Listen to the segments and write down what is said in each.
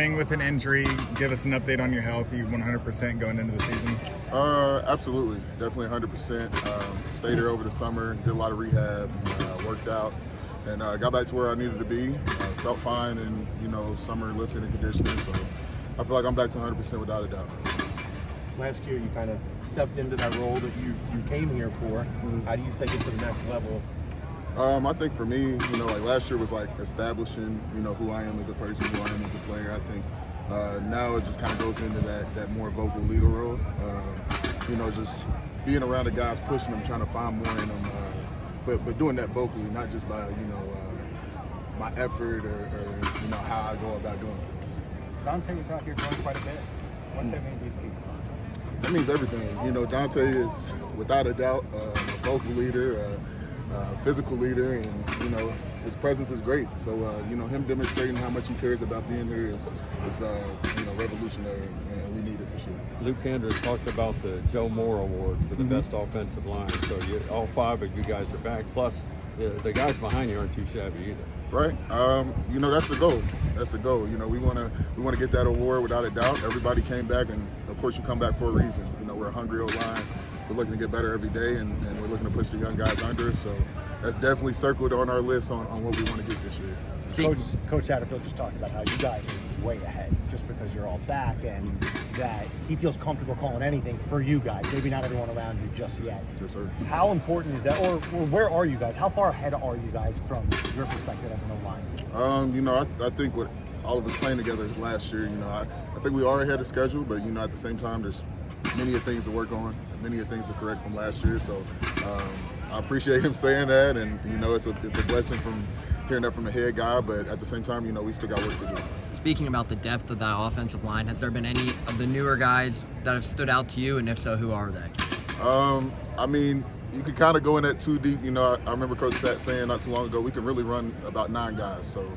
With an injury, give us an update on your health. You 100% going into the season? Absolutely, definitely 100%. Stayed here over the summer, did a lot of rehab, worked out, and got back to where I needed to be. Felt fine in summer lifting and conditioning, so I feel like I'm back to 100% without a doubt. Last year, you kind of stepped into that role that you came here for. How do you take it to the next level? I think for me, like last year was like establishing, who I am as a person, who I am as a player. I think now it just kind of goes into that more vocal leader role. Just being around the guys, pushing them, trying to find more in them, but doing that vocally, not just by my effort or how I go about doing things. Dante is out here growing quite a bit. What's that mean to these teams? That means everything. Dante is without a doubt a vocal leader. Physical leader, and his presence is great. So him demonstrating how much he cares about being here is revolutionary, and we need it for sure. Luke Andrews talked about the Joe Moore Award for the best offensive line. So all five of you guys are back. Plus, the guys behind you aren't too shabby either. Right. That's the goal. That's the goal. We want to get that award without a doubt. Everybody came back, and of course you come back for a reason. We're a hungry old line. We're looking to get better every day, and we're looking to push the young guys under. So that's definitely circled on our list on what we want to get this year. Coach Satterfield just talked about how you guys are way ahead just because you're all back, and that he feels comfortable calling anything for you guys. Maybe not everyone around you just yet. Yes, sir. How important is that, or where are you guys? How far ahead are you guys from your perspective as an O-line? I think with all of us playing together last year, I think we are ahead of schedule, but at the same time, there's many things to work on, many things to correct from last year. So I appreciate him saying that, and it's a blessing from hearing that from the head guy. But at the same time, we still got work to do. Speaking about the depth of that offensive line, has there been any of the newer guys that have stood out to you, and if so, who are they? You can kind of go in that too deep. I remember Coach Sat saying not too long ago, we can really run about 9 guys. So,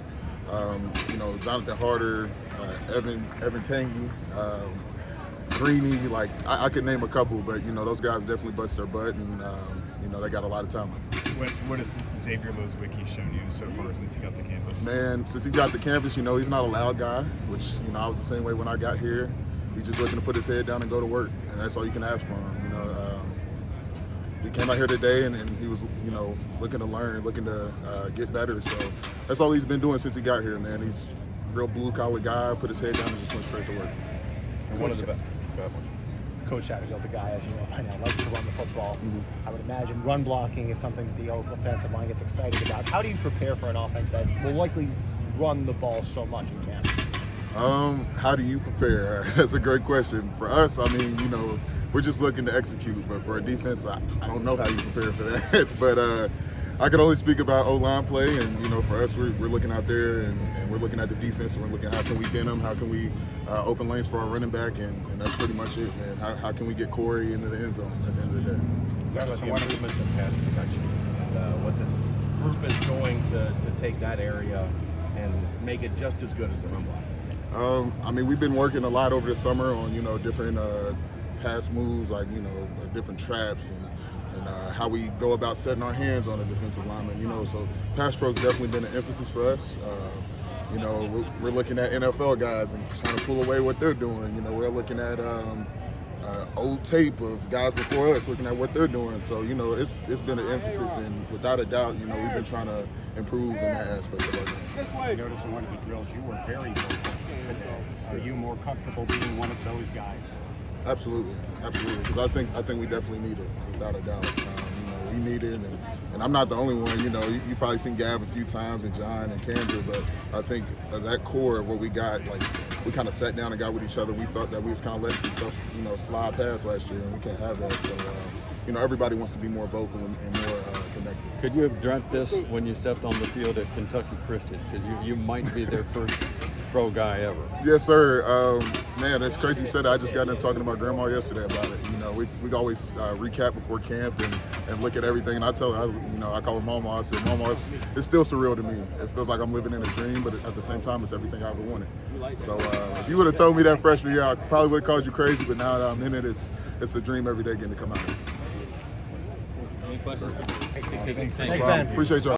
Jonathan Harder, Evan Tangy, Greeny, like I could name a couple, but those guys definitely bust their butt, and they got a lot of talent. What has Xavier Lozwicki shown you so far since he got to campus? Man, since he got to campus, he's not a loud guy, which I was the same way when I got here. He's just looking to put his head down and go to work, and that's all you can ask for him. He came out here today, and he was looking to learn, looking to get better. So that's all he's been doing since he got here, man. He's a real blue collar guy, put his head down and just went straight to work. And one of the best. Coach Satterfield, the guy, as you know by now, likes to run the football. I would imagine run blocking is something that the offensive line gets excited about. How do you prepare for an offense that will likely run the ball so much in camp? How do you prepare? That's a great question. For us, we're just looking to execute. But for a defense, I don't know how you prepare for that. But I can only speak about O-line play, and for us, we're looking out there and we're looking at the defense, and we're looking at how can we bend them, how can we open lanes for our running back, and that's pretty much it, man. How can we get Corey into the end zone at the end of the day? Talk about the improvements in pass protection and what this group is doing to take that area and make it just as good as the run block. We've been working a lot over the summer on different pass moves, like different traps and how we go about setting our hands on a defensive lineman. So pass pro's definitely been an emphasis for us. We're looking at NFL guys and trying to pull away what they're doing. We're looking at old tape of guys before us, looking at what they're doing. So it's been an emphasis, and without a doubt, we've been trying to improve in that aspect of our game. I noticed in one of the drills you were very vocal today. Are you more comfortable being one of those guys? Absolutely, because I think we definitely need it, without a doubt. We need it, and I'm not the only one. You probably seen Gav a few times, and John and Kendra, but I think that core of what we got, like we kind of sat down and got with each other. We felt that we was kind of letting some stuff, slide past last year, and we can't have that. So, everybody wants to be more vocal and more connected. Could you have dreamt this when you stepped on the field at Kentucky Christian? Because you might be their first pro guy ever. Yes, sir. Man, it's crazy you said that. I just got in talking to my grandma yesterday about it. We always recap before camp and look at everything. And I tell her, I call her Mama. I said, Mama, it's still surreal to me. It feels like I'm living in a dream, but at the same time, it's everything I ever wanted. So if you would have told me that freshman year, I probably would have called you crazy. But now that I'm in it, it's a dream every day getting to come out. Any questions? Thanks, man. Appreciate y'all.